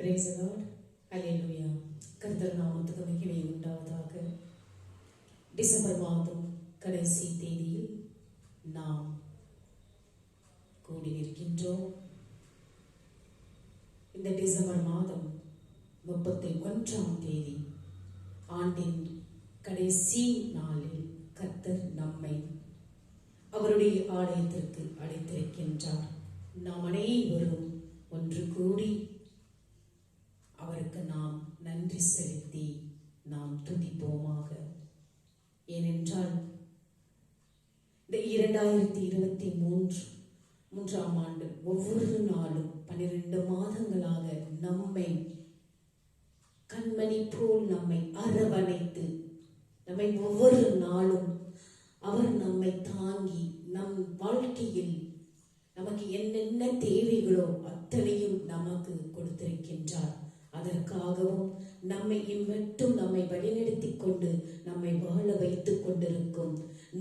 Praise the Lord. Hallelujah. கர்த்தர் நாமத்துக்கு மகிமை உண்டாவதாக. டிசம்பர் மாதம் கடைசி தேதியில் நாம் கூடி நிற்கின்றோம். இந்த டிசம்பர் மாதம் 31ஆம் தேதி ஆண்டின் கடைசி நாளில் கர்த்தர் நம்மை அவருடைய ஆலயத்திற்கு அழைத்திருக்கின்றார். நாம் அனைவரும் ஒன்று கூடி அவருக்கு நாம் நன்றி செலுத்தி நாம் துதிப்போமாக. ஏனென்றால் இந்த 2023ஆம் ஆண்டு ஒவ்வொரு நாளும் 12 மாதங்களாக நம்மை கண்மணி போல் நம்மை அரவணைத்து நம்மை ஒவ்வொரு நாளும் அவர் நம்மை தாங்கி நம் வாழ்க்கையில் நமக்கு என்னென்ன தேவைகளோ அத்தனையும் நமக்கு கொடுத்திருக்கின்றார். அதற்காகவும் நம்மை இம்மட்டும் நம்மை வழிநடத்தி கொண்டு நம்மை வாழ வைத்துக் கொண்டிருக்கும்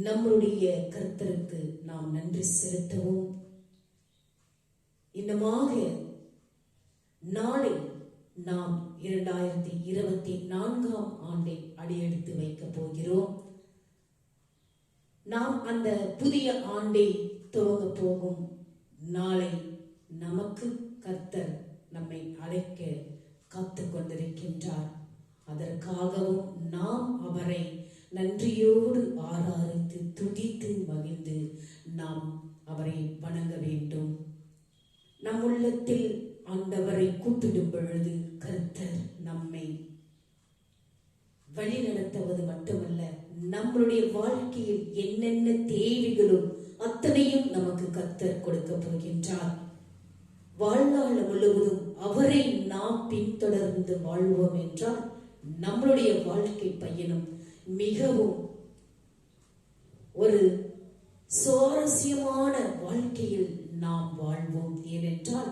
நம்முடைய கர்த்தருக்கு நாம் நன்றி செலுத்தவும், இன்னமாக நாளை நாம் 2024ஆம் ஆண்டை அடியெடுத்து வைக்கப் போகிறோம். நாம் அந்த புதிய ஆண்டை துவங்க போகும் நாளை நமக்கு கர்த்தர் நம்மை அழைக்க காத்து கொண்டிருக்கின்றார். அதற்காகவும் நாம் அவரை நன்றியோடு ஆராதித்து துதித்து மகிழ்ந்து நாம் அவரை வணங்க வேண்டும். நம் உள்ளத்தில் ஆண்டவரை கூப்பிடும் பொழுது கர்த்தர் நம்மை வழி நடத்துவது மட்டுமல்ல, நம்மளுடைய வாழ்க்கையில் என்னென்ன தேவைகளும் அத்தனையும் நமக்கு கர்த்தர் கொடுக்க போகின்றார். வாழ்நாள் முழுவதும் அவரை நாம் பின்தொடர்ந்து வாழ்வோம் என்றால் நம்மளுடைய வாழ்க்கை பயணம் மிகவும் ஒரு சுவாரஸ்யமான வாழ்க்கையில் நாம் வாழ்வோம். ஏனென்றால்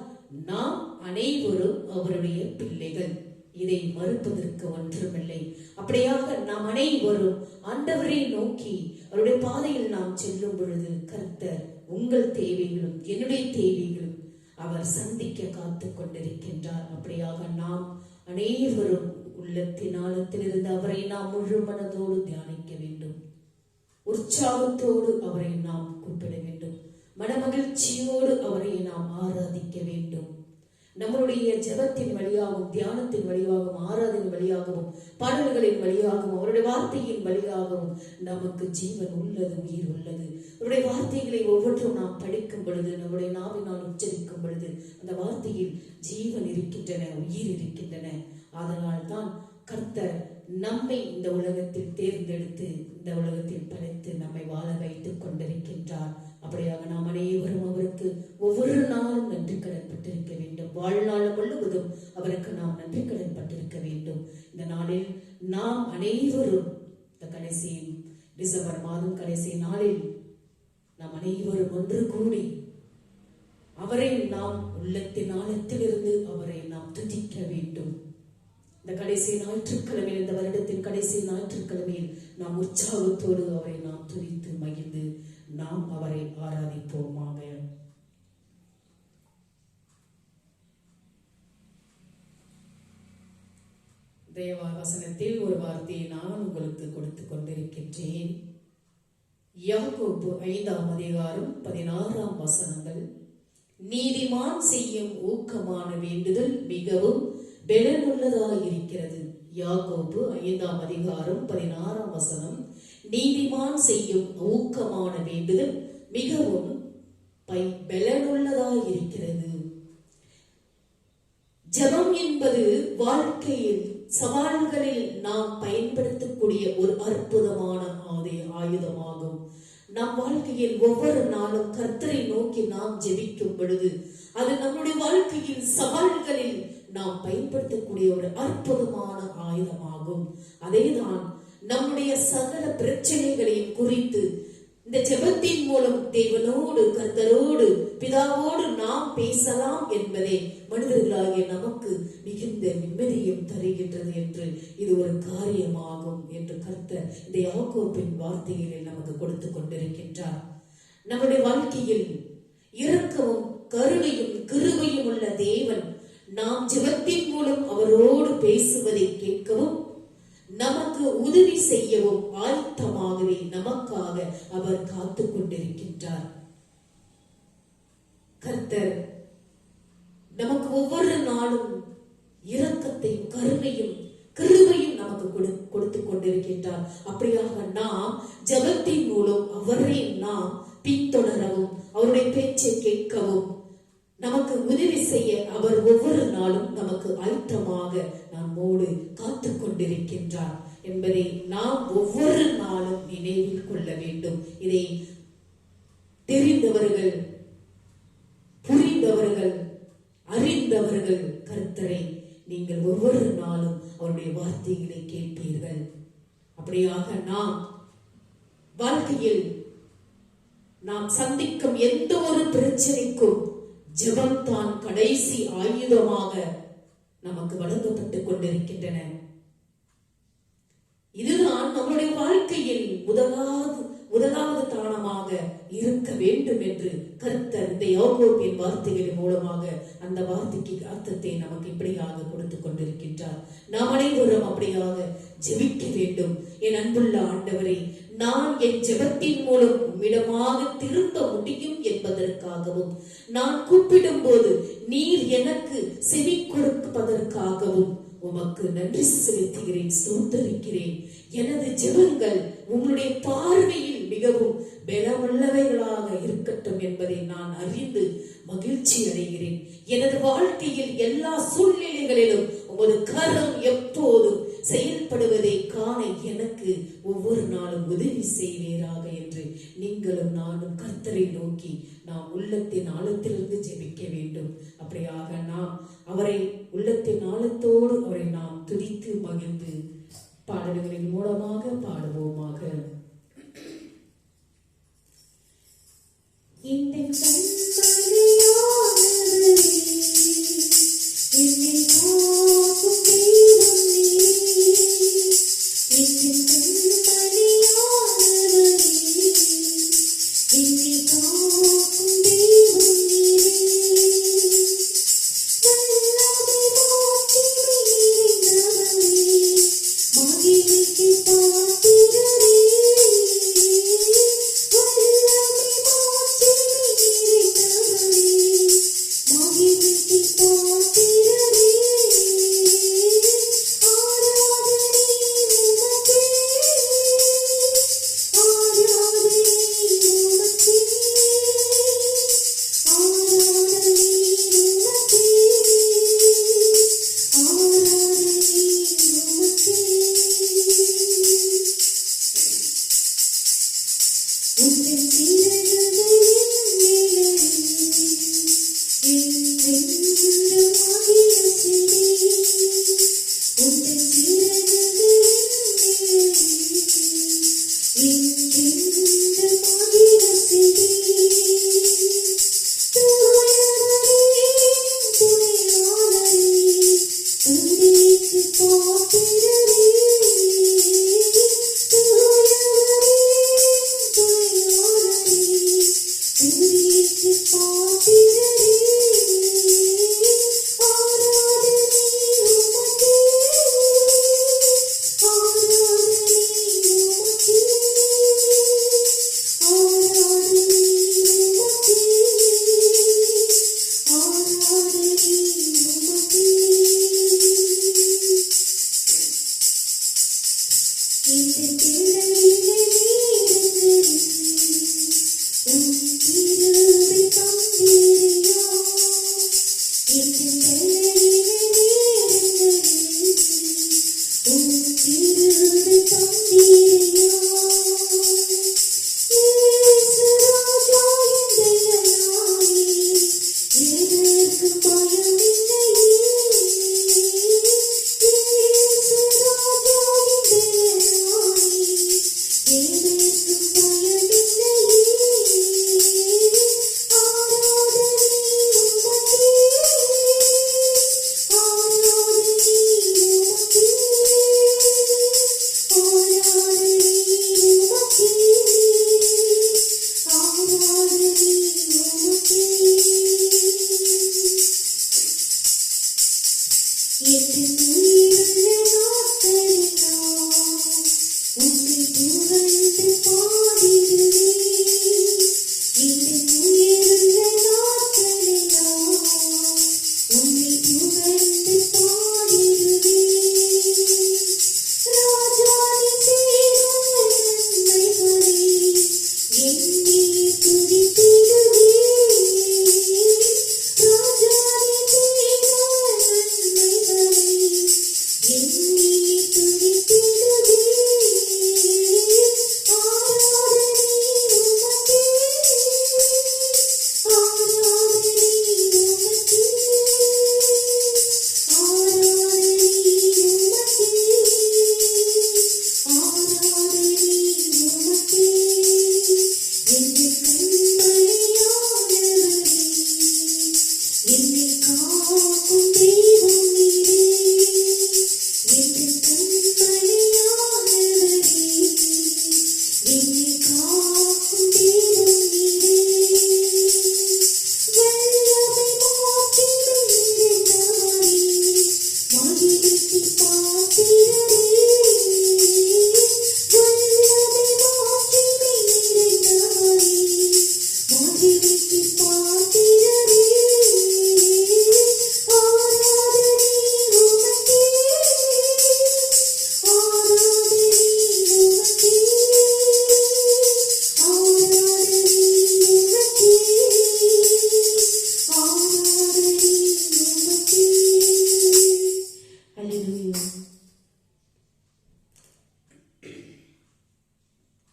நாம் அனைவரும் அவருடைய பிள்ளைகள், இதை மறுப்பதற்கு ஒன்றுமில்லை. அப்படியாக நாம் அனைவரும் ஆண்டவரை நோக்கி அவருடைய பாதையில் நாம் செல்லும் பொழுது கர்த்தர் உங்கள் தேவைகளும் என்னுடைய தேவைகளும் அவர் சந்திக்க காத்து கொண்டிருக்கின்றார். அப்படியாக நாம் அனைவரும் உள்ளத்தின் ஆழத்திலிருந்து அவரை நாம் முழு மனதோடு தியானிக்க வேண்டும். உற்சாகத்தோடு அவரை நாம் கூப்பிட வேண்டும். மனமகிழ்ச்சியோடு அவரை நாம் ஆராதிக்க வேண்டும். நம்மளுடைய ஜெபத்தின் வழியாகவும் தியானத்தின் வழியாகவும் ஆராதனை வழியாகவும் பாடல்களின் வழியாகவும் அவருடைய வார்த்தையின் வழியாகவும் நமக்கு ஜீவன் உள்ளது, உயிர் உள்ளது. அவருடைய வார்த்தைகளை ஒவ்வொன்றும் நாம் படிக்கும் பொழுது, நம்முடைய நாவினால் உச்சரிக்கும் பொழுது அந்த வார்த்தையில் ஜீவன் இருக்கின்றன, உயிர் இருக்கின்றன. அதனால் தான் கர்த்தர் நம்மை இந்த உலகத்தில் தேர்ந்தெடுத்து இந்த உலகத்தில் படைத்து நம்மை வாழ வைத்துக் கொண்டிருக்கின்றார். அப்படியாக நாம் அனைவரும் அவருக்கு ஒவ்வொரு நாளும் நன்றி கடன் பட்டிருக்க வேண்டும். வாழ்நாள் முழுவதும் அவருக்கு நாம் நன்றி கடன் பட்டிருக்க வேண்டும். இந்த நாளில் நாம் அனைவரும் இந்த கடைசி டிசம்பர் மாதம் கடைசி நாளில் நாம் அனைவரும் ஒன்று கூடி அவரை நாம் உள்ளத்தின் ஆழத்திலிருந்து அவரை நாம் துதிக்க வேண்டும். இந்த கடைசி ஞாயிற்றுக்கிழமையில், இந்த வருடத்தின் கடைசி ஞாயிற்றுக்கிழமையில் நாம் உற்சாகத்தோடு அவரை நாம் துதித்து மகிழ்ந்து நாம் அவரை ஆராதிப்போமாக. தேவ வசனத்தில் ஒரு வார்த்தையை நான் உங்களுக்கு கொடுத்து கொண்டிருக்கின்றேன். யாக்கோபு 5ஆம் அதிகாரம் 16ஆம் வசனங்கள். நீதிமான் செய்யும் ஊக்கமான வேண்டுதல் மிகவும் பலனுள்ளதாயிருக்கிறது. யாக்கோபு 5ஆம் அதிகாரம் 16ஆம் வசனம். நீதிமான் செய்யும் ஊக்கமான வேண்டுதல் மிகவும் பலனுள்ளதாயிருக்கிறது. ஜெபம் என்பது வாழ்க்கையில் சவால்களில் நாம் பயன்படுத்தக்கூடிய ஒரு அற்புதமான ஆயுதமாகும். நம் வாழ்க்கையில் ஒவ்வொரு நாளும் கர்த்தரை நோக்கி நாம் ஜெபிக்கும் பொழுது அது நம்முடைய வாழ்க்கையில் சவால்களில் நாம் பயன்படுத்தக்கூடிய ஒரு அற்புதமான ஆயுதமாகும். அதேதான் நம்முடைய சகல பிரச்சனைகளையும் குறித்து இந்த ஜெபத்தின் மூலம் தேவனோடு கர்த்தரோடு பிதாவோடு நாம் பேசலாம் என்பதே மனிதர்களாகிய நமக்கு மிகுந்த நிம்மதியும் தருகின்றது என்று இது ஒரு காரியமாகும் என்று கர்த்தர் இந்த யாக்கோபின் வார்த்தைகளை நமக்கு கொடுத்து கொண்டிருக்கின்றார். நம்முடைய வாழ்க்கையில் இரக்கமும் கருணையும் கிருபையும் உள்ள தேவன் நாம் ஜெபத்தின் மூலம் அவரோடு பேசுவதை கேட்கவும் நமக்கு உதவி செய்யவும் ஆயத்தமாகவே நமக்காக அவர் காத்து கொண்டிருக்கின்றார். கர்த்தர் நமக்கு ஒவ்வொரு நாளும் இரக்கத்தையும் கருணையும் கிருபையும் நமக்கு கொடுத்து கொண்டிருக்கின்றார். அப்படியாக நாம் ஜெபத்தின் மூலம் அவரை நாம் பின்தொடரவும் அவருடைய பேச்சை கேட்கவும் நமக்கு உதவி செய்ய அவர் ஒவ்வொரு நாளும் நமக்கு ஆயத்தமாக நம்மோடு காத்து கொண்டிருக்கின்றார் என்பதை நாம் ஒவ்வொரு நாளும் நினைவில் கொள்ள வேண்டும். இதை தெரிந்தவர்கள், புரிந்தவர்கள், அறிந்தவர்கள் கர்த்தரை நீங்கள் ஒவ்வொரு நாளும் அவருடைய வார்த்தைகளை கேட்பீர்கள். அப்படியாக நாம் வாழ்க்கையில் நாம் சந்திக்கும் எந்த ஒரு பிரச்சனைக்கும் ஜெபம் தான் கடைசி ஆயுதமாக நமக்கு வழங்கப்பட்டுக் கொண்டிருக்கின்றன. இதுதான் நம்முடைய வாழ்க்கையில் முதலாவது தானமாக இருக்க வேண்டும் என்று கர்த்தர் இந்த யாக்கோபின் வார்த்தைகளின் மூலமாக அந்த வார்த்தைக்கு அர்த்தத்தை நமக்கு இப்படியாக கொடுத்துக் கொண்டிருக்கின்றார். நாம் அனைவரும் அப்படியாக ஜெபிக்க வேண்டும். என் அன்புள்ள ஆண்டவரே, நான் என் ஜெபத்தின் மூலம் உம்மிடமாக திரும்ப முடியும் என்பதற்காகவும், நான் கூப்பிடும் போது நீர் எனக்கு செவி கொடுப்பதற்காகவும் உமக்கு நன்றி செலுத்துகிறேன், ஸ்தோத்திரிக்கிறேன். எனது ஜெபங்கள் உங்களுடைய பார்வையில் மிகவும் பலமுள்ளவைகளாக இருக்கட்டும் என்பதை நான் அறிந்து மகிழ்ச்சி அடைகிறேன். எனது வாழ்க்கையில் எல்லா சூழ்நிலைகளிலும் உமது கரம் எப்போதும் செயல்படுவதை காண எனக்கு ஒவ்வொரு நாளும் உதவி செய்வீராக என்று நீங்களும் நானும் கர்த்தரை நோக்கி நாம் உள்ளத்தின் ஆழத்திலிருந்து ஜெபிக்க வேண்டும். அப்படியாக நாம் அவரை உள்ளத்தின் ஆழத்தோடு அவரை நாம் துதித்து மகிழ்ந்து பாடல்களின் மூலமாக பாடுவோமாக. இந்த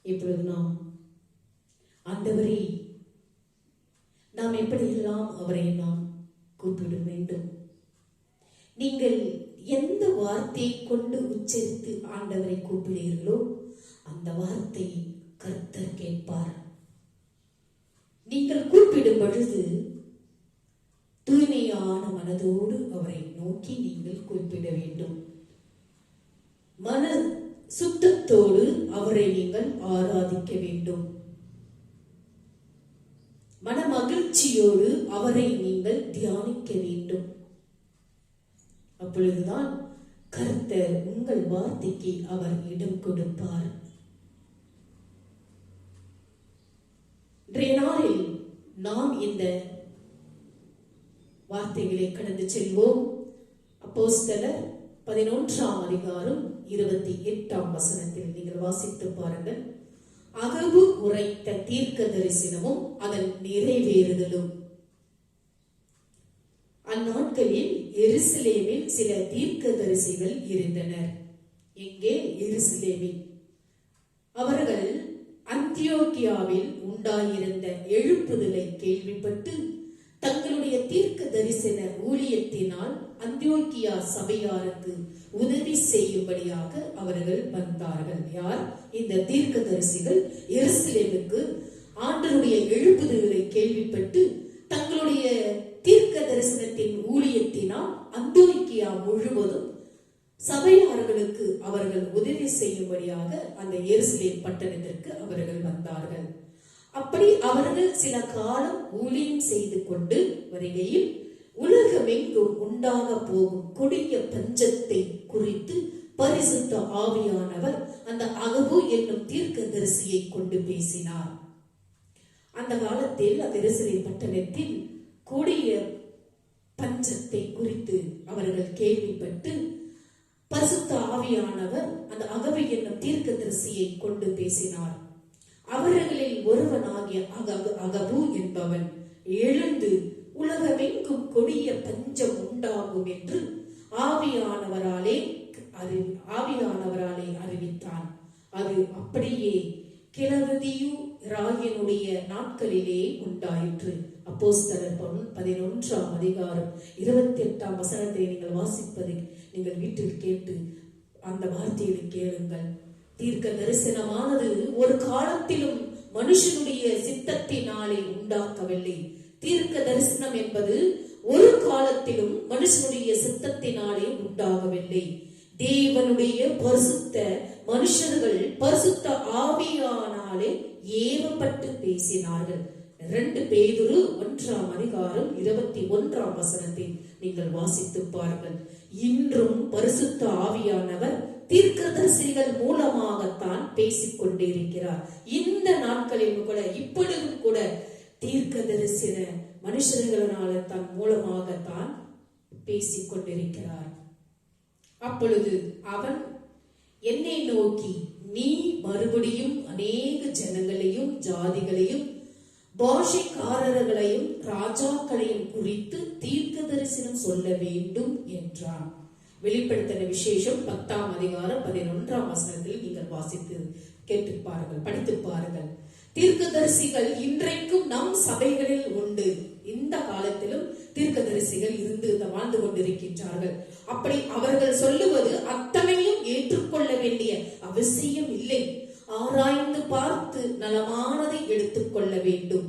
இப்பொழுது நாம் ஆண்டவரே, நாம் எப்படியெல்லாம் அவரை நாம் கூப்பிட வேண்டும்? நீங்கள் எந்த வார்த்தையை கொண்டு உச்சரித்து ஆண்டவரை கூப்பிடுகிறீர்களோ அந்த வார்த்தையை கர்த்தர் கேட்பார். நீங்கள் கூப்பிடும் பொழுது தூய்மையான மனதோடு அவரை நோக்கி நீங்கள் கூப்பிட வேண்டும். மன சுத்தத்தோடு அவரை நீங்கள் ஆராதிக்க வேண்டும். மன மகிழ்ச்சியோடு அவரை நீங்கள் தியானிக்க வேண்டும். அப்பொழுதுதான் கர்த்தர் உங்கள் வார்த்தைக்கு அவர் இடம் கொடுப்பார். இன்றைய நாளில் நாம் இந்த வார்த்தைகளை கடந்து செல்வோம். அப்போஸ்தலர் 11ஆம் அதிகாரம் 28ஆம் வசனத்தில் நீங்கள் வாசித்து பாருங்கள். அகபு உரைத்த தீர்க்க தரிசனமும் அதன் நிறைவேறுதலும். அந்நாட்களில் எருசலேமில் சில தீர்க்கதரிசிகள் இருந்தனர். எங்கே? எருசலேமில். அவர்கள் அந்தியோக்கியாவில் உண்டாயிருந்த எழுப்புதலை கேள்விப்பட்டு தங்களுடைய தீர்க்க தரிசன ஊழியத்தினால் அந்தியோக்கியா சபையாருக்கு உதவி செய்யும்படியாக அவர்கள் வந்தார்கள். யார்? இந்த தீர்க்க தரிசிகள் எருசலேமுக்கு ஆண்டவருடைய எழுப்புதல்களை கேள்விப்பட்டு தங்களுடைய தீர்க்க தரிசனத்தின் ஊழியத்தினால் அந்தியோக்கியா முழுவதும் சபையார்களுக்கு அவர்கள் உதவி செய்யும்படியாக அந்த எருசலேம் பட்டணத்திற்கு அவர்கள் வந்தார்கள். அப்படி அவர்கள் சில காலம் ஊழியம் செய்து கொண்டு வருகையில் உலகமெங்கும் உண்டாக போகும் கொடிய பஞ்சத்தை குறித்து பரிசுத்த ஆவியானவர் அந்த அகபு என்னும் தீர்க்க தரிசியை கொண்டு பேசினார். அந்த காலத்தில் அந்த எருசலேம் பட்டணத்தில் கொடிய பஞ்சத்தை குறித்து அவர்கள் கேள்விப்பட்டு பரிசுத்த ஆவியானவர் அந்த அகபு என்னும் தீர்க்க தரிசியை கொண்டு பேசினார். அவர்களில் ஒருவனாகிய அகபு என்பவன் எழுந்து உலகமெங்கும் கொடிய பஞ்சம் உண்டாகும் என்று ஆவியானவராலே அறிவித்தான். அது அப்படியே கிழவதியு ராயனுடைய நாட்களிலே உண்டாயிற்று. அப்போஸ்தலர் 11ஆம் அதிகாரம் 28ஆம் வசனத்தை நீங்கள் வாசிப்பதை நீங்கள் வீட்டில் கேட்டு அந்த வார்த்தையை கேளுங்கள். தீர்க்க தரிசனமானது ஒரு காலத்திலும் மனுஷனுடைய சித்தத்தினாலே உண்டாக்கவில்லை. தீர்க்க தரிசனம் என்பது ஒரு காலத்திலும் மனுஷனுடைய சித்தத்தினாலே உண்டாகவில்லை. தேவனுடைய பரிசுத்த மனுஷர்கள் பரிசுத்த ஆவியானாலே ஏவப்பட்டு பேசினார்கள். 2 பேதுரு 1ஆம் அதிகாரம் 21ஆம் வசனத்தை நீங்கள் வாசித்து பாருங்கள். இன்றும் பரிசுத்த ஆவியானவர் தீர்க்கதரிசிகள் மூலமாகத்தான் பேசிக் கொண்டிருக்கிறார். இந்த நாட்களில் கூட இப்பொழுதும் கூட தீர்க்கதரிசன மனுஷர்களால தன் மூலமாகத்தான் பேசிக் கொண்டிருக்கிறார். அப்பொழுது அவன் என்னை நோக்கி, நீ மறுபடியும் அநேக ஜனங்களையும் ஜாதிகளையும் பாஷைக்காரர்களையும் ராஜாக்களையும் குறித்து தீர்க்க தரிசனம் சொல்ல வேண்டும் என்றான். வெளிப்படுத்தின விசேஷம் 10ஆம் அதிகாரம் 11ஆம் வசனத்தில் நீங்கள் வாசித்து கேட்டு பாருங்கள், படித்து பாருங்கள். தீர்க்கதரிசிகள் இன்றைக்கும் நம் சபைகளில் உண்டு. இந்த காலத்திலும் தீர்க்கதரிசிகள் இருந்து வாழ்ந்து கொண்டிருக்கின்றார்கள். அப்படி அவர்கள் சொல்லுவது அத்தனையும் ஏற்றுக்கொள்ள வேண்டிய அவசியம் இல்லை. ஆராய்ந்து பார்த்து நலமானதை எடுத்துக்கொள்ள வேண்டும்.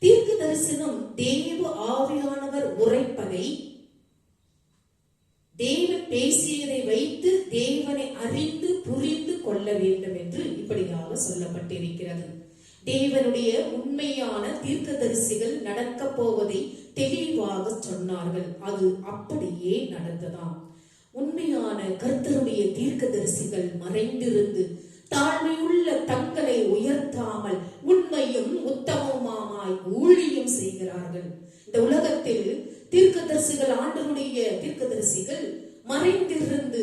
தீர்க்க தரிசனம் தேவ ஆவியானவர் உரைப்பதை, தேவன் பேசியதை வைத்து தேவனை அறிந்து புரிந்து கொள்ள வேண்டும் என்று இப்படியாக சொல்லப்பட்டிருக்கிறது. தேவனுடைய உண்மையான தீர்க்கதரிசிகள் நடக்க போவதை தெளிவாக சொன்னார்கள். அது அப்படியே நடந்ததாம். உண்மையான கர்த்தருடைய தீர்க்கதரிசிகள் மறைந்திருந்து தாழ்மையுள்ள தங்களை உயர்த்தாமல் உண்மையும் உத்தமமாய் ஊழியம் செய்கிறார்கள். இந்த உலகத்தில் தீர்க்கதரிசிகள், ஆண்டவருடைய தீர்க்கதரிசிகள் மறைந்திருந்து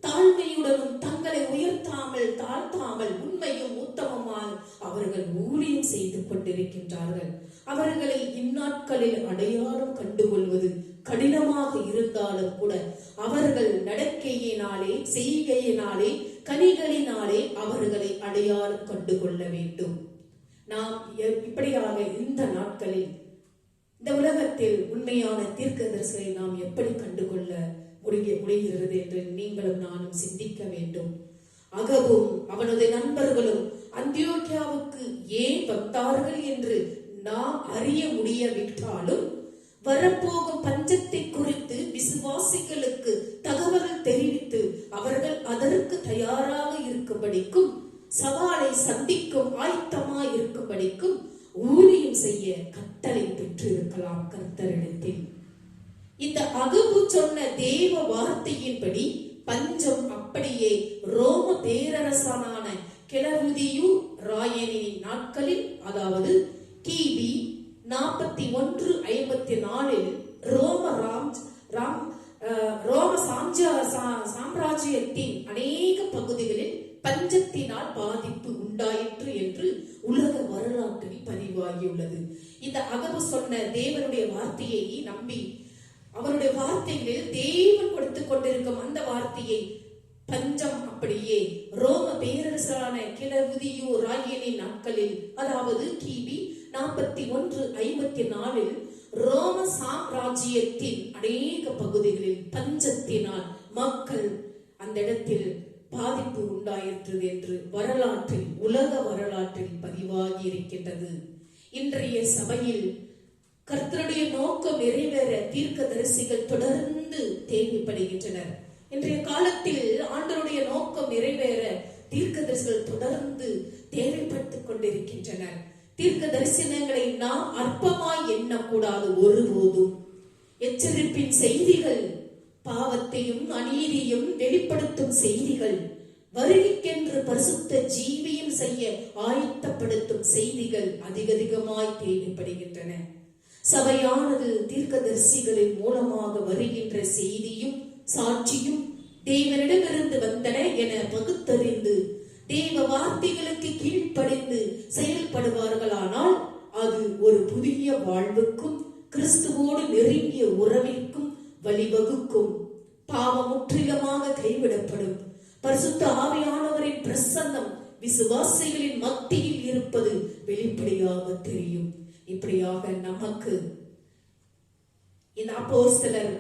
தாழ்மையுடனும் தங்களை உயர்த்தாமல் தாழ்த்தாமல் உண்மையும் உத்தமமாய் அவர்கள் ஊழியம் செய்து கொண்டிருக்கின்றார்கள். அவர்களை இந்நாட்களில் அடையாளம் கண்டுகொள்வது கடினமாக இருந்தாலும் கூட அவர்கள் நடக்கையினாலே, செய்கையினாலே, கனிகளினாலே அவர்களை அடையாளம் கண்டுகொள்ள வேண்டும். நாம் இப்படியாக இந்த நாட்களில் இந்த உலகத்தில் உண்மையான தீர்க்கதரிசிகளை நாம் எப்படி கண்டுகொள்ள முடிகிறது என்று நீங்களும் நானும் சிந்திக்க வேண்டும். அகவும் அவனது நண்பர்களும் அந்தியோக்கியாவுக்கு ஏன் வந்தார்கள் என்று நாம் அறிய முடியவிட்டாலும் வரப்போகும் பஞ்சத்தை குறித்து விசுவாசிகளுக்கு தகவல் தெரிவித்து அவர்கள் அதற்கு தயாராக இருக்கும்படிக்கும், சவாலை சந்திக்கும் ஆயத்தமாய் இருக்கும்படிக்கும் ஊழியம் செய்ய கட்டளை பெற்றிருக்கலாம் கர்த்தரிடத்தில். இந்த அகபு சொன்ன தேவ வார்த்தையின்படி பஞ்சம் அப்படியே ரோம பேரரசனான கிளவுதியு ராயனின் நாட்களில், அதாவது கிபி 41-54 ரோம சாம்ராஜ்யத்தின் அநேக பகுதிகளில் பஞ்சத்தினால் பாதிப்பு உண்டாயிற்று என்று உலக வரலாற்றில் பதிவாகியுள்ளது. இந்த அகபு சொன்ன தேவனுடைய வார்த்தையை நம்பி அவருடைய வார்த்தைகளில் தேவன் கொடுத்துக் கொண்டிருக்கும் அந்த வார்த்தையை பஞ்சம் அப்படியே ரோம பேரரசரான கிளவுதியு ராயனின் நாட்களில், அதாவது கிபி 41-54 ரோம சாம்ராஜ்யத்தின் அநேக பகுதிகளில் பஞ்சத்தினால் மக்கள் அந்த இடத்தில் பாதிப்பு உண்டாயிற்று என்று வரலாற்றில், உலக வரலாற்றில் பதிவாகி இருக்கின்றது. இன்றைய சபையில் கர்த்தருடைய நோக்கம் நிறைவேற தீர்க்கதரிசிகள் தொடர்ந்து தேவைப்படுகின்றனர். இன்றைய காலத்தில் ஆண்டவருடைய நோக்கம் நிறைவேற தீர்க்கதரிசிகள் தொடர்ந்து தேவைப்பட்டுக் கொண்டிருக்கின்றனர். தீர்க்க தரிசனங்களை நாம் அற்பமாய் எண்ணக்கூடாது ஒருபோதும். எச்சரிப்பின் செய்திகள், பாவத்தையும் அநீதியும் வெளிப்படுத்தும் செய்திகள், வருகைக்கென்று பரிசுத்த ஜீவியம் செய்ய ஆயத்தப்படுத்தும் செய்திகள் அதிகமாய் தேவைப்படுகின்றன. சபையானது தீர்க்கதரிசிகளின் மூலமாக வருகின்ற செய்தியும் சாட்சியும் தேவனிடமிருந்து வந்தன என பகுத்தறிந்து தேவ வார்த்தைகளுக்கு கீழ்ப்படிந்து செயல்படுவார்களானால் அது ஒரு புதிய வாழ்வுக்கும் கிறிஸ்துவோடு நெருங்கிய உறவிற்கும் வழிவகுக்கும். பாவம் முற்றிலுமாக கைவிடப்படும். பரிசுத்த ஆவியானவரின் பிரசன்னம் விசுவாசிகளின் மத்தியில் இருப்பது வெளிப்படையாக தெரியும். இப்படியாக நமக்கு இந்த அப்போஸ்தலர்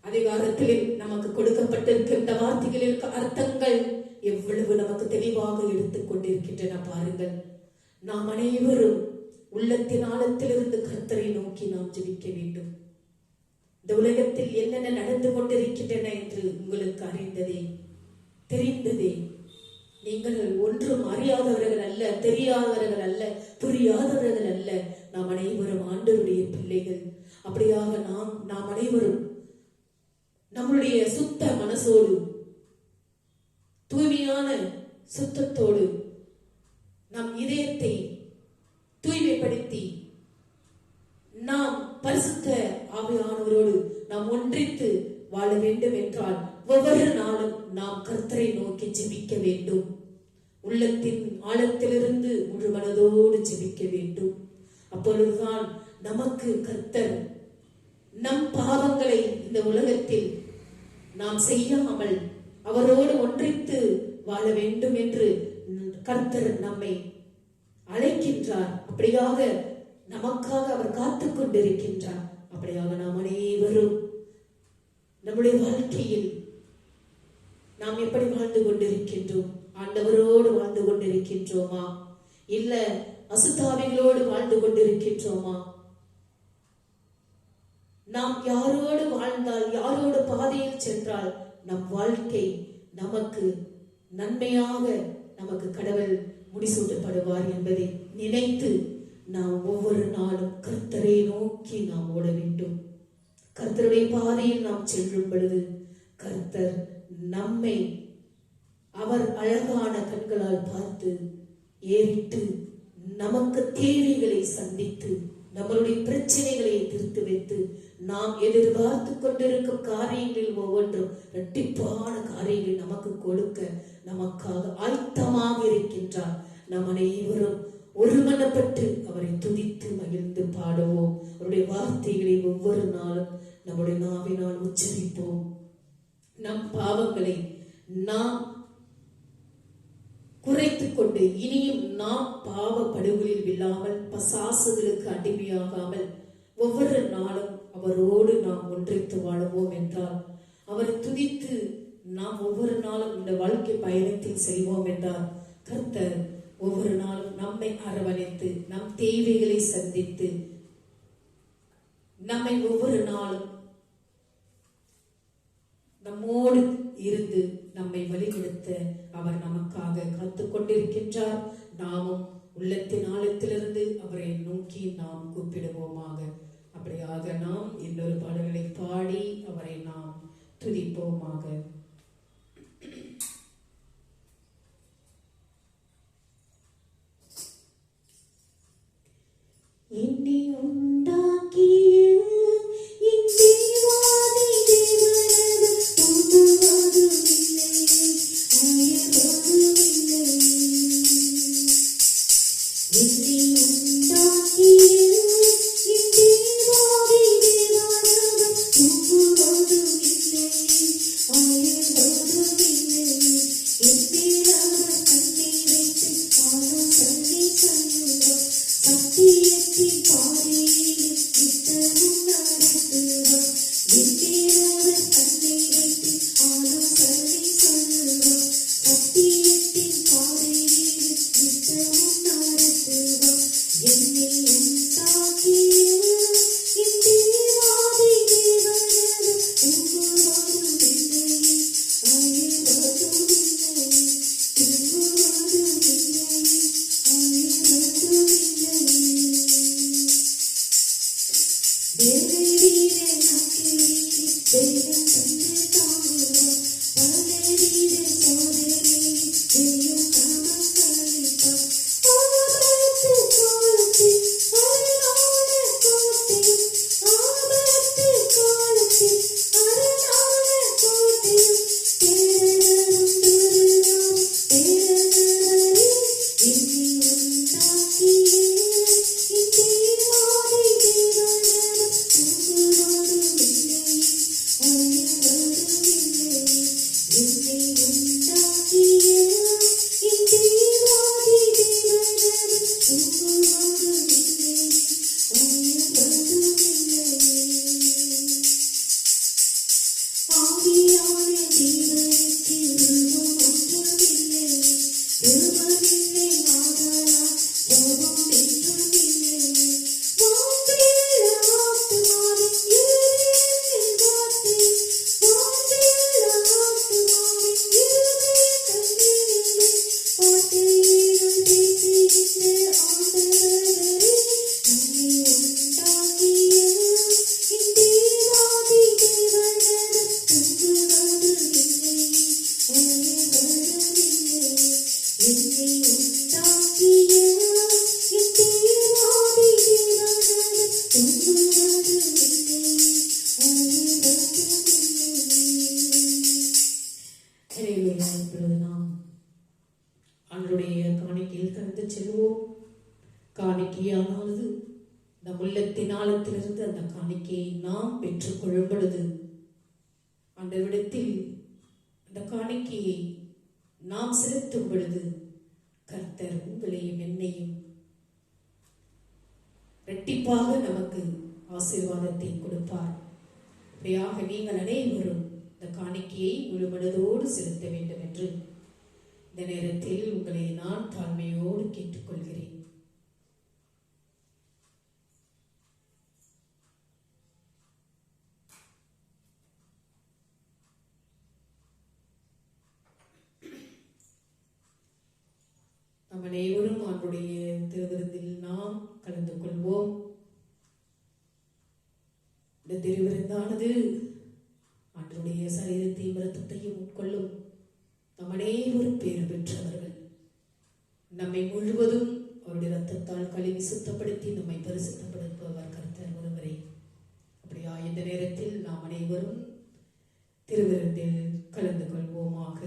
அதிகாரத்தில் நமக்கு கொடுக்கப்பட்டிருக்கின்ற வார்த்தைகளில் அர்த்தங்கள் எவ்வளவு நமக்கு தெளிவாக எடுத்துக் கொண்டிருக்கின்றன பாருங்கள். நாம் அனைவரும் உள்ளத்தின் ஆழத்திலிருந்து கர்த்தரை நோக்கி நாம் ஜெபிக்க வேண்டும். இந்த உலகத்தில் என்னென்ன நடந்து கொண்டிருக்கின்றன என்று உங்களுக்கு அறிந்ததே, தெரிந்ததே. நீங்கள் ஒன்றும் அறியாதவர்கள் அல்ல, தெரியாதவர்கள் அல்ல, புரியாதவர்கள் அல்ல. நாம் அனைவரும் ஆண்டவருடைய பிள்ளைகள். அப்படியாக நாம் அனைவரும் நம்முடைய சுத்த மனசோடு, தூய்மையான சுத்தத்தோடு நம் இதயத்தை தூய்மைப்படுத்தி நாம் பரிசுத்த ஆவியானவரோடு நாம் ஒன்றித்து வாழ வேண்டும் என்றால் ஒவ்வொரு நாளும் நாம் கர்த்தரை நோக்கி ஜெபிக்க வேண்டும். உள்ளத்தின் ஆழத்திலிருந்து முழு மனதோடு ஜெபிக்க வேண்டும். அப்பொழுதுதான் நமக்கு கர்த்தர் நம் பாவங்களை இந்த உலகத்தில் நாம் செய்யாமல் அவரோடு ஒன்றித்து வாழ வேண்டும் என்று கர்த்தர் நம்மை அழைக்கின்றார். அப்படியாக நமக்காக அவர் காத்துக் கொண்டிருக்கின்றார். அப்படியாக நாம் அனைவரும் நம்முடைய வாழ்க்கையில் நாம் எப்படி வாழ்ந்து கொண்டிருக்கின்றோம்? ஆண்டவரோடு வாழ்ந்து கொண்டிருக்கின்றோமா, இல்ல அசுத்தாவிகளோடு வாழ்ந்து கொண்டிருக்கின்றோமா? நாம் யாரோடு வாழ்ந்தால், யாரோடு பாதையில் சென்றால் நம் வாழ்க்கை நமக்கு நன்மையாக நமக்கு கடவுள் முடிசூட்டப்படுவார் என்பதை நினைத்து நாம் ஒவ்வொரு நாளும் கர்த்தரை நோக்கி நாம் ஓட வேண்டும். கர்த்தருடைய பாதையில் நாம் செல்லும் பொழுது கர்த்தர் நம்மை அவர் அழகான கண்களால் பார்த்து ஏறிட்டு நமக்கு தேவைகளை சந்தித்து நம்மளுடைய பிரச்சனைகளை தீர்த்து வைத்து நாம் எதிர்பார்த்து கொண்டிருக்கும் காரியங்களில் ஒவ்வொன்றும் இரட்டிப்பான காரியங்கள் நமக்கு கொடுக்க நமக்காக ஆயத்தமாக இருக்கின்றார். நாம் அனைவரும் ஒருமனப்பட்டு அவரை துதித்து மகிழ்ந்து பாடுவோம். அவருடைய வார்த்தைகளை ஒவ்வொரு நாளும் நம்முடைய நாவினால் உச்சரிப்போம். நம் பாவங்களை நாம் குறைத்துக் கொண்டு இனியும் நாம் பாவ படுகொலில் விழாமல், பசாசுகளுக்கு அடிமையாகாமல் ஒவ்வொரு நாளும் அவரோடு நாம் ஒன்றித்து வாழுவோம் என்றால், அவரை துதித்து நாம் ஒவ்வொரு நாளும் இந்த வாழ்க்கை பயணத்தில் செய்வோம் என்றால் கர்த்தர் ஒவ்வொரு நாளும் நம்மை அரவணைத்து நம் தேவைகளை சந்தித்து நம்மை ஒவ்வொரு நாளும் நம்மோடு இருந்து நம்மை வழிநடத்த அவர் நமக்காக காத்துக் கொண்டிருக்கின்றார். நாமும் உள்ளத்தின் ஆழத்திலிருந்து அவரை நோக்கி நாம் கூப்பிடுவோமாக. அப்படியாக நாம் இன்னொரு பாடல்களை பாடி அவரை நாம் துதிப்போமாக. என்னை உண்டாக்கிய என் தேவாதி தேவனவர் தோன்றுவதுமில்லை, அயர்வதுமில்லை. என்னை உண்டாக்கிய என் தேவாதி தேவனவர் தோன்றுவதுமில்லை, அயர்வதுமில்லை. என் மேல் அவர் கண்ணை வைத்து ஆலோசனை சொல்லுவார், சத்தியத்தின் பாதையில் நித்தமும் நடத்துவார். என் மேல் அவர் கண்ணை வைத்து ஆலோசனை சொல்லுவார், சத்தியத்தின் பாதையில் நித்தமும் நடத்துவார். என்னை உண்டாக்கிய என் தேவாதி தேவனவர் தூங்குவதுமில்லை, அயர்வதுமில்லை, தூங்குவதுமில்லை, அயர்வதுமில்லை. தேவரீரே நக்கீரே அந்த காணிக்கையை நாம் பெற்றுக்கொள்ளும் பொழுது, ஆண்டவரிடத்தில் அந்த காணிக்கையை நாம் செலுத்தும் பொழுது, கர்த்தர் உங்களையும் என்னையும் இரட்டிப்பாக நமக்கு ஆசீர்வாதத்தை கொடுப்பார். அப்படியாக நீங்கள் அனைவரும் இந்த காணிக்கையை முழு மனதோடு செலுத்த வேண்டும் என்று இந்த நேரத்தில் உங்களை நான் தாழ்மையோடு கேட்டுக்கொள்கிறேன். நம் அனைவரும் அவருடைய திருவிருந்தில் நாம் கலந்து கொள்வோம். இந்த திருவிருந்தானது அவருடைய சரீரத்தையும் இரத்தத்தையும் உட்கொள்ளும். நம் அனைவரும் பேர் பெற்றவர்கள். நம்மை முழுவதும் அவருடைய இரத்தத்தால் கழுவி சுத்தப்படுத்தி நம்மை பரிசுத்தப்படுத்துபவர் கர்த்தர் ஒருவரே. அப்படியா இந்த நேரத்தில் நாம் அனைவரும் திருவிருந்தில் கலந்து கொள்வோமாக.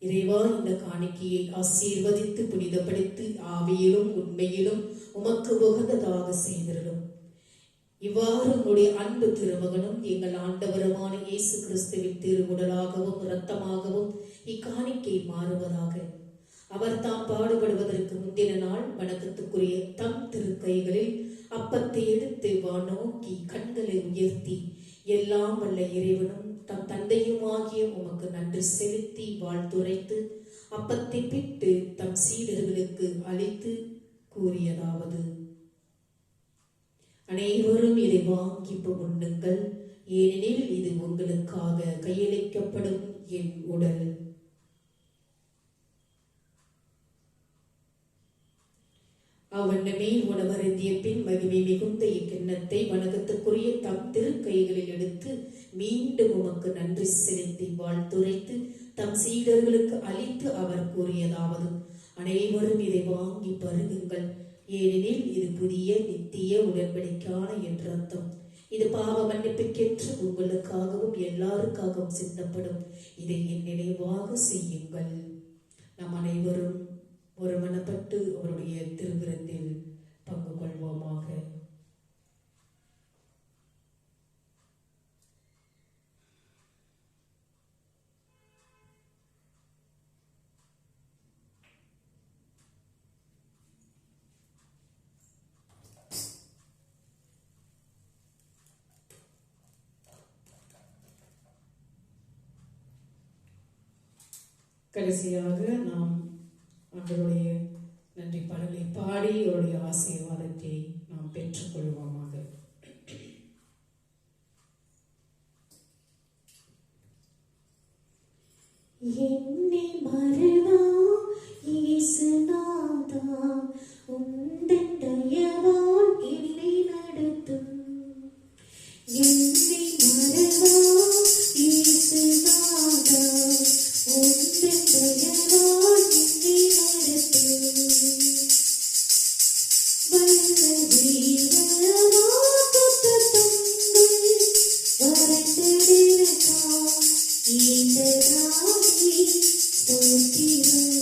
இறைவா, இந்த காணிக்கையை ஆசீர்வதித்து புனிதப்படுத்தி ஆவியிலும் உண்மையிலும் உமக்கு உகந்ததாக செய்திருடும். இவ்வாறு உங்களுடைய அன்பு திருமகனும் எங்கள் ஆண்டவருமான இயேசு கிறிஸ்துவின் திரு உடலாகவும் இரத்தமாகவும் இக்காணிக்கை மாறுவதாக. அவர் தாம் பாடுபடுவதற்கு முந்தின நாள் வணக்கத்துக்குரிய தம் திருக்கைகளில் அப்பத்தை எடுத்து வானோக்கி கண்களை உயர்த்தி, எல்லாம் வல்ல இறைவனும் தம் தந்தையுமாகிய உமக்கு நன்றி செலுத்தி வாழ்த்துரைத்து அப்பத்தை பிட்டு தம் சீடர்களுக்கு அளித்து கூறியதாவது: அனைவரும் இதை வாங்கி உண்ணுங்கள், ஏனெனில் இது உங்களுக்காக கையளிக்கப்படும் என் உடல். அவ்வண்ணமே உணவருந்திய பின் மகிமை மிகுந்த இக்கிண்ணத்தை வணக்கத்துக்குரிய தம் திருக்கைகளில் எடுத்து மீண்டும் உமக்கு நன்றி செலுத்தி வாழ்த்துரைத்து தம் சீடர்களுக்கு அளித்து அவர் கூறியதாவது: அனைவரும் இதை வாங்கி பருகுங்கள், ஏனெனில் இது புதிய நித்திய உடன்படிக்கையான என்ற அர்த்தம். இது பாவ மன்னிப்புக்கென்று உங்களுக்காகவும் எல்லாருக்காகவும் சிந்தப்படும். இதை என் நினைவாக செய்யுங்கள். நம் அனைவரும் ஒருமனப்பட்டு அவருடைய திருவிருந்தில் பங்கு கொள்வோமாக. கடைசியாக நாம் அவருடைய நன்றி பாடலை பாடி அவருடைய ஆசீர்வாதத்தை நாம் பெற்றுக்கொள்வோமாக. என்னை மறவா இயேசுநாதா, உந்தன் தயவால் என்னை நடத்தும். என்னை மறவா இயேசுநாதா, உந்தன் தயவால் என்னை நடத்தும். வல்ல ஜீவ வாக்குத்தத்தங்கள் வரைந்திருக்கா ஈந்ததாகி ஸ்தோத்திரம்.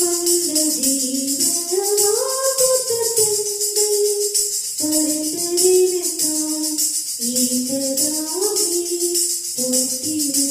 வல்ல ஜீவ வாக்குத்தத்தங்கள் வரைந்திருக்கா ஈந்ததாகி ஸ்தோத்திரம்.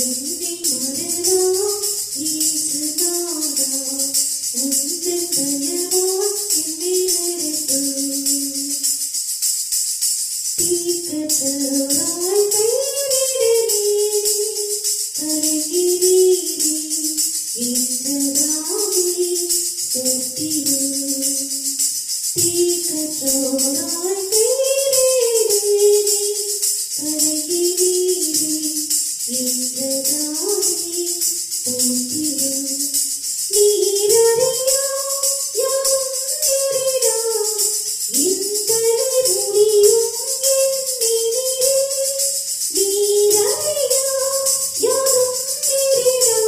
என்னை மறவா இயேசுநாதா, உந்தன் தயவா என்னை நடத்தும். தீர்க்கதராய் கைவிடவே கலங்கினீரே, என்றதாவே ஸ்தோத்திரம். தீர்க்கதராய் கைவிடவே கலங்கினீரே, என்றதாவே ஸ்தோத்திரம். நீரறியா யாவும் நீரிடா, என் தலை முடியும் எண்ணினீரே. நீரறியா யாவும் நீரிடா,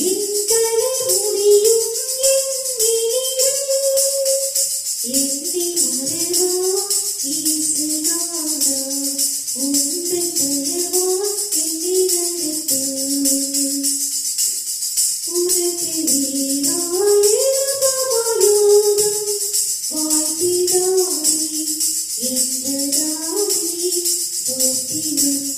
என் தலை முடியும் எண்ணினீரே. என்னை மறவா இயேசுநாதா, உந்தன் தயவா என்னை நடத்தும். உனக்கு வீராய் எழுதமாயோகம் வாழ்த்திடாதே, என்றதாவே ஸ்தோத்திரம்.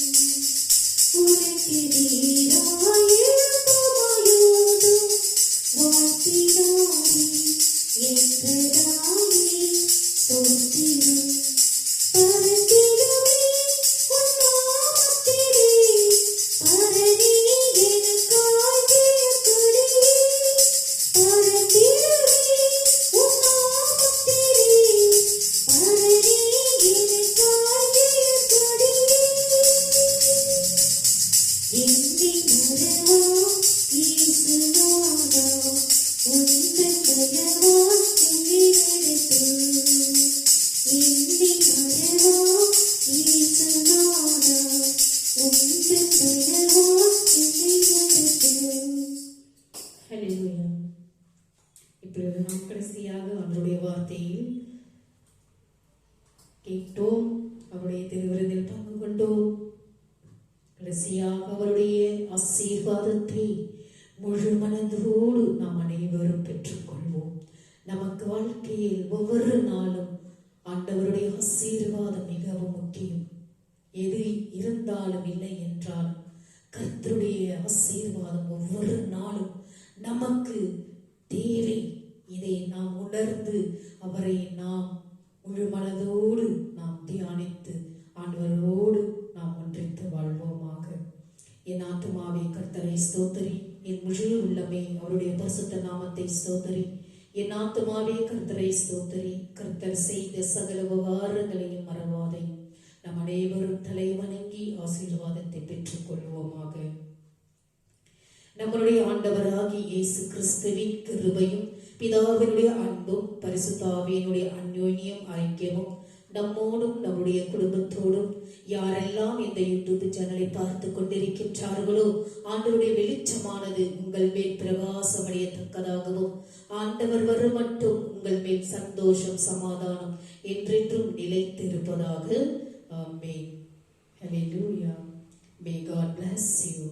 உனக்கு வீராய் எழுதமாயோகம் வாழ்த்திடாதே, என்றதாவே ஸ்தோத்திரம். பரத்திடமே உன் நாமத்திலே, பரனே எனக்காய் ஜெயக்கொடியே. பரத்திடமே உன் நாமத்திலே, பரனே எனக்காய் ஜெயக்கொடியே. என்னை மறவா இயேசுநாதா, உந்தன் தயவா என்னை நடத்தும். என்னை மறவா இயேசுநாதா, உந்தன் தயவா என்னை நடத்தும். ஹல்லேலூயா. இப்பொழுது நாம் கடைசியாக அவருடைய வார்த்தையில் கேட்டோம், அவருடைய திருவிருந்தில் பங்கு கொண்டோம். கடைசியாக அவருடைய ஆசீர்வாதத்தை முழு மனதோடு நாம் அனைவரும் பெற்றுக்கொள்வோம். நமக்கு வாழ்க்கையில் ஒவ்வொரு நாளும் ஆண்டவருடைய ஆசீர்வாதம் மிகவும் முக்கியம். எது இருந்தாலும் இல்லை என்றால் கர்த்தருடைய ஆசீர்வாதம் ஒவ்வொரு நாளும் நமக்கு தேவை. இதை நாம் உணர்ந்து அவரை நாம் முழு மனதோடு நாம் தியானித்து ஆண்டவரோடு நாம் ஒன்றித்து வாழ்வோமாக. என் ஆத்துமாவே கர்த்தரை ஸ்தோத்திரி, என் முழு உள்ளமே அவருடைய பரிசுத்த நாமத்தை ஸ்தோத்திரி. என் ஆத்துமாவே கர்த்தரை ஸ்தோத்திரி, கர்த்தர் செய்த சகல உபகாரங்களையும் மறவாதே. நம் அனைவரும் தலை வணங்கி ஆசீர்வாதத்தை பெற்றுக் கொள்வோமாக. நம்முடைய ஆண்டவராகிய இயேசு கிறிஸ்துவின் கிருபையும் பிதாவினுடைய அன்பும் பரிசுத்த ஆவியினுடைய அந்யோன்யம் ஐக்கியமும் நம்மோடும் நம்முடைய குடும்பத்தோடும் யாரெல்லாம் இந்த யூடியூப் சேனலை பார்த்து கொண்டிருக்கின்றார்களோ ஆண்டவருடைய வெளிச்சமானது உங்கள் மேல் பிரகாசமடையத்தக்கதாகவும் ஆண்டவர் வரும் மட்டும் உங்கள் மேல் சந்தோஷம் சமாதானம் என்றென்றும் நிலைத்திருப்பதாக. ஆமென். Hallelujah. May God bless you.